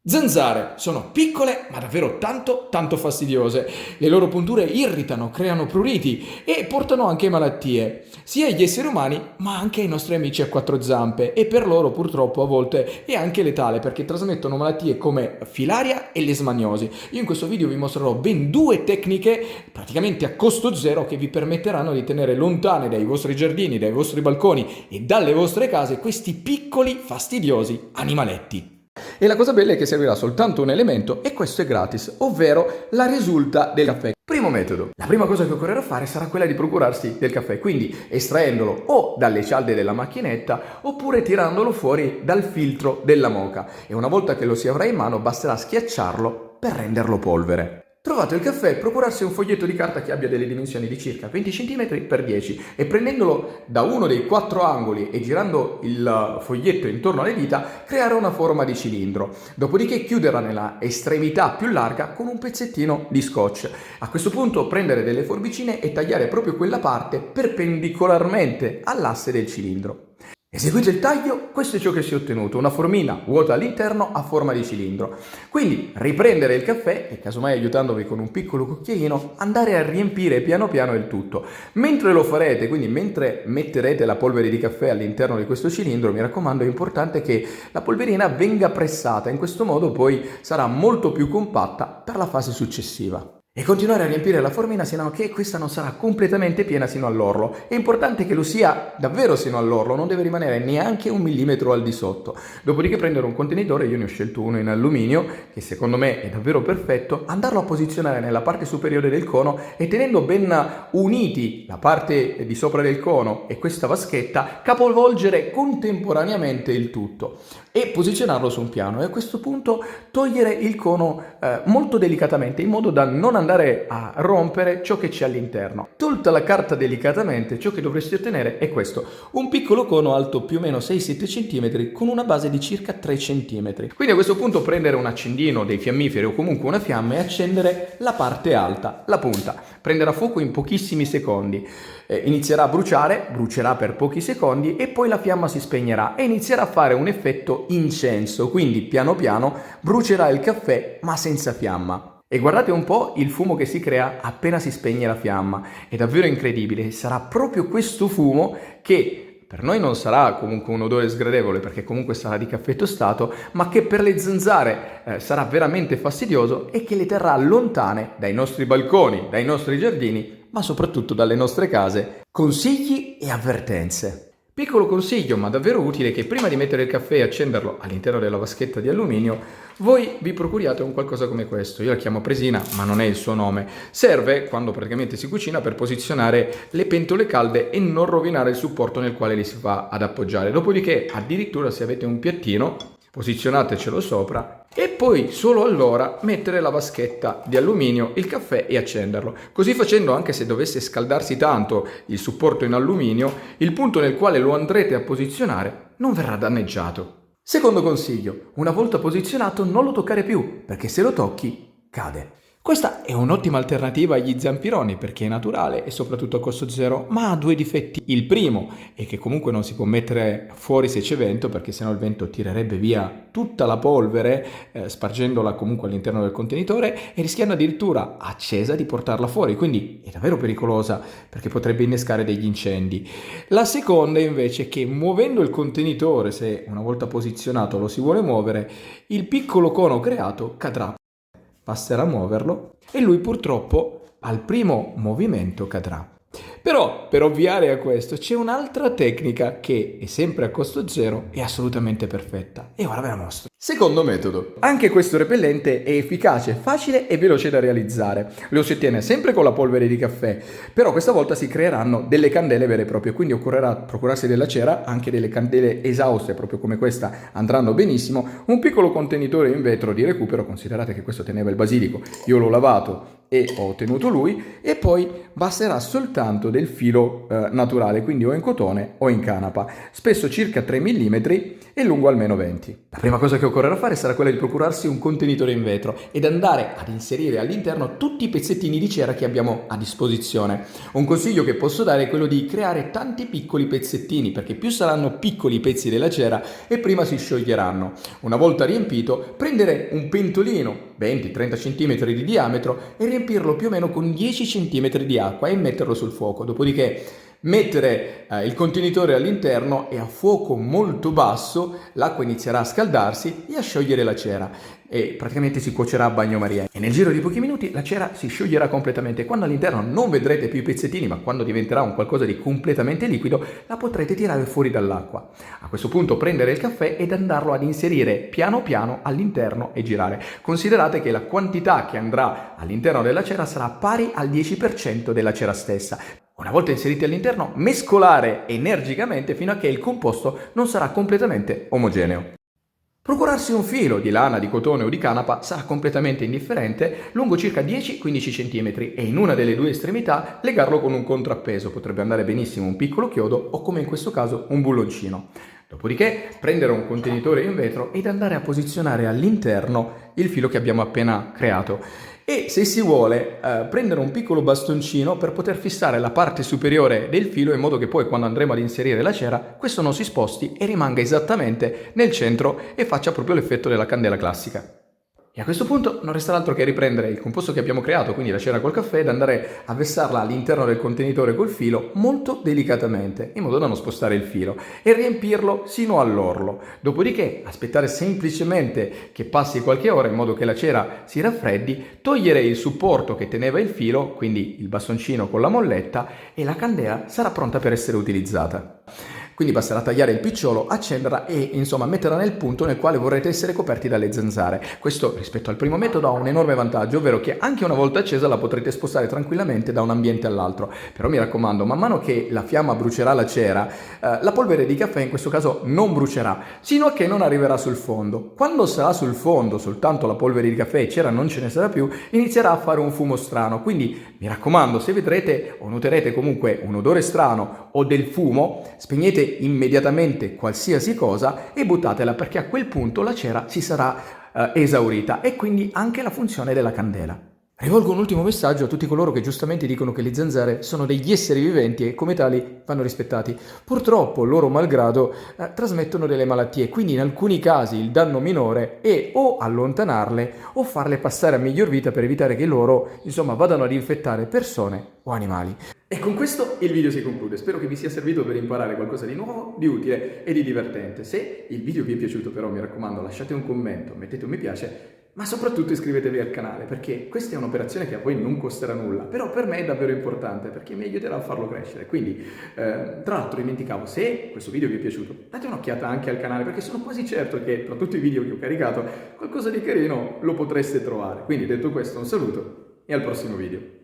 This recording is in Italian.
Zanzare sono piccole ma davvero tanto fastidiose. Le loro punture irritano, creano pruriti e portano anche malattie, sia agli esseri umani ma anche ai nostri amici a quattro zampe, e per loro purtroppo a volte è anche letale perché trasmettono malattie come filaria e lesmaniosi. Io in questo video vi mostrerò ben due tecniche praticamente a costo zero che vi permetteranno di tenere lontane dai vostri giardini, dai vostri balconi e dalle vostre case questi piccoli fastidiosi animaletti. E la cosa bella è che servirà soltanto un elemento e questo è gratis, ovvero la risulta del caffè. Primo metodo. La prima cosa che occorrerà fare sarà quella di procurarsi del caffè, quindi estraendolo o dalle cialde della macchinetta oppure tirandolo fuori dal filtro della moka, e una volta che lo si avrà in mano basterà schiacciarlo per renderlo polvere. Trovato il caffè, procurarsi un foglietto di carta che abbia delle dimensioni di circa 20 cm x 10 e prendendolo da uno dei quattro angoli e girando il foglietto intorno alle dita creare una forma di cilindro, dopodiché chiuderla nella estremità più larga con un pezzettino di scotch. A questo punto prendere delle forbicine e tagliare proprio quella parte perpendicolarmente all'asse del cilindro. Eseguito il taglio, questo è ciò che si è ottenuto, una formina vuota all'interno a forma di cilindro. Quindi riprendere il caffè e casomai aiutandovi con un piccolo cucchiaino andare a riempire piano piano il tutto. Mentre lo farete, quindi mentre metterete la polvere di caffè all'interno di questo cilindro, mi raccomando è importante che la polverina venga pressata, in questo modo poi sarà molto più compatta per la fase successiva. E continuare a riempire la formina sino a che questa non sarà completamente piena sino all'orlo. È importante che lo sia davvero sino all'orlo, non deve rimanere neanche un millimetro al di sotto. Dopodiché prendere un contenitore, io ne ho scelto uno in alluminio, che secondo me è davvero perfetto, andarlo a posizionare nella parte superiore del cono e tenendo ben uniti la parte di sopra del cono e questa vaschetta, capovolgere contemporaneamente il tutto e posizionarlo su un piano, e a questo punto togliere il cono molto delicatamente in modo da non andare a rompere ciò che c'è all'interno. Tolta la carta delicatamente, ciò che dovresti ottenere è questo: un piccolo cono alto più o meno 6-7 cm con una base di circa 3 cm. Quindi a questo punto prendere un accendino, dei fiammiferi o comunque una fiamma e accendere la parte alta, la punta. Prenderà fuoco in pochissimi secondi, inizierà a bruciare, brucerà per pochi secondi e poi la fiamma si spegnerà e inizierà a fare un effetto incenso, quindi piano piano brucerà il caffè ma senza fiamma. E guardate un po' il fumo che si crea appena si spegne la fiamma, è davvero incredibile. Sarà proprio questo fumo che per noi non sarà comunque un odore sgradevole perché comunque sarà di caffè tostato, ma che per le zanzare sarà veramente fastidioso e che le terrà lontane dai nostri balconi, dai nostri giardini, ma soprattutto dalle nostre case. Consigli e avvertenze. Piccolo consiglio, ma davvero utile, che prima di mettere il caffè e accenderlo all'interno della vaschetta di alluminio, voi vi procuriate un qualcosa come questo. Io la chiamo presina, ma non è il suo nome. Serve, quando praticamente si cucina, per posizionare le pentole calde e non rovinare il supporto nel quale li si va ad appoggiare. Dopodiché, addirittura se avete un piattino, posizionatecelo sopra e poi solo allora mettere la vaschetta di alluminio, il caffè e accenderlo. Così facendo, anche se dovesse scaldarsi tanto il supporto in alluminio, il punto nel quale lo andrete a posizionare non verrà danneggiato. Secondo consiglio, una volta posizionato non lo toccare più, perché se lo tocchi cade. Questa è un'ottima alternativa agli zampironi perché è naturale e soprattutto a costo zero, ma ha due difetti. Il primo è che comunque non si può mettere fuori se c'è vento, perché sennò il vento tirerebbe via tutta la polvere spargendola comunque all'interno del contenitore e rischiando addirittura accesa di portarla fuori, quindi è davvero pericolosa perché potrebbe innescare degli incendi. La seconda invece è che muovendo il contenitore, se una volta posizionato lo si vuole muovere, il piccolo cono creato cadrà. Basterà muoverlo e lui purtroppo al primo movimento cadrà. Però per ovviare a questo c'è un'altra tecnica che è sempre a costo zero e assolutamente perfetta, e ora ve la mostro. Secondo metodo. Anche questo repellente è efficace, facile e veloce da realizzare. Lo si ottiene sempre con la polvere di caffè, però questa volta si creeranno delle candele vere e proprie, quindi occorrerà procurarsi della cera, anche delle candele esauste proprio come questa andranno benissimo, un piccolo contenitore in vetro di recupero, considerate che questo teneva il basilico, io l'ho lavato e ho ottenuto lui, e poi basterà soltanto del filo naturale, quindi o in cotone o in canapa, spesso circa 3 mm e lungo almeno 20. La prima cosa che occorrerà fare sarà quella di procurarsi un contenitore in vetro ed andare ad inserire all'interno tutti i pezzettini di cera che abbiamo a disposizione. Un consiglio che posso dare è quello di creare tanti piccoli pezzettini, perché più saranno piccoli i pezzi della cera e prima si scioglieranno. Una volta riempito, prendere un pentolino 20-30 cm di diametro e riempirlo più o meno con 10 cm di acqua e metterlo sul fuoco. Dopodiché mettere il contenitore all'interno e a fuoco molto basso l'acqua inizierà a scaldarsi e a sciogliere la cera e praticamente si cuocerà a bagnomaria e nel giro di pochi minuti la cera si scioglierà completamente. Quando all'interno non vedrete più i pezzettini, ma quando diventerà un qualcosa di completamente liquido la potrete tirare fuori dall'acqua. A questo punto prendere il caffè ed andarlo ad inserire piano piano all'interno e girare. Considerate che la quantità che andrà all'interno della cera sarà pari al 10% della cera stessa. Una volta inseriti all'interno, mescolare energicamente fino a che il composto non sarà completamente omogeneo. Procurarsi un filo di lana, di cotone o di canapa sarà completamente indifferente, lungo circa 10-15 cm e in una delle due estremità legarlo con un contrappeso. Potrebbe andare benissimo un piccolo chiodo o, come in questo caso, un bulloncino. Dopodiché prendere un contenitore in vetro ed andare a posizionare all'interno il filo che abbiamo appena creato. E se si vuole prendere un piccolo bastoncino per poter fissare la parte superiore del filo in modo che poi quando andremo ad inserire la cera questo non si sposti e rimanga esattamente nel centro e faccia proprio l'effetto della candela classica. E a questo punto non resta altro che riprendere il composto che abbiamo creato, quindi la cera col caffè, ed andare a versarla all'interno del contenitore col filo molto delicatamente, in modo da non spostare il filo, e riempirlo sino all'orlo. Dopodiché aspettare semplicemente che passi qualche ora in modo che la cera si raffreddi, togliere il supporto che teneva il filo, quindi il bastoncino con la molletta, e la candela sarà pronta per essere utilizzata. Quindi basterà tagliare il picciolo, accenderla e insomma metterla nel punto nel quale vorrete essere coperti dalle zanzare. Questo rispetto al primo metodo ha un enorme vantaggio, ovvero che anche una volta accesa la potrete spostare tranquillamente da un ambiente all'altro. Però mi raccomando, man mano che la fiamma brucerà la cera, la polvere di caffè in questo caso non brucerà, sino a che non arriverà sul fondo. Quando sarà sul fondo, soltanto la polvere di caffè e cera non ce ne sarà più, inizierà a fare un fumo strano. Quindi mi raccomando, se vedrete o noterete comunque un odore strano o del fumo, spegnete immediatamente qualsiasi cosa e buttatela, perché a quel punto la cera si sarà esaurita e quindi anche la funzione della candela. Rivolgo un ultimo messaggio a tutti coloro che giustamente dicono che le zanzare sono degli esseri viventi e come tali vanno rispettati. Purtroppo, loro malgrado, trasmettono delle malattie, quindi in alcuni casi il danno minore è o allontanarle o farle passare a miglior vita per evitare che loro, insomma, vadano ad infettare persone o animali. E con questo il video si conclude. Spero che vi sia servito per imparare qualcosa di nuovo, di utile e di divertente. Se il video vi è piaciuto, però, mi raccomando, lasciate un commento, mettete un mi piace, ma soprattutto iscrivetevi al canale, perché questa è un'operazione che a voi non costerà nulla, però per me è davvero importante perché mi aiuterà a farlo crescere. Quindi, tra l'altro dimenticavo, se questo video vi è piaciuto, date un'occhiata anche al canale, perché sono quasi certo che tra tutti i video che ho caricato qualcosa di carino lo potreste trovare. Quindi, detto questo, un saluto e al prossimo video.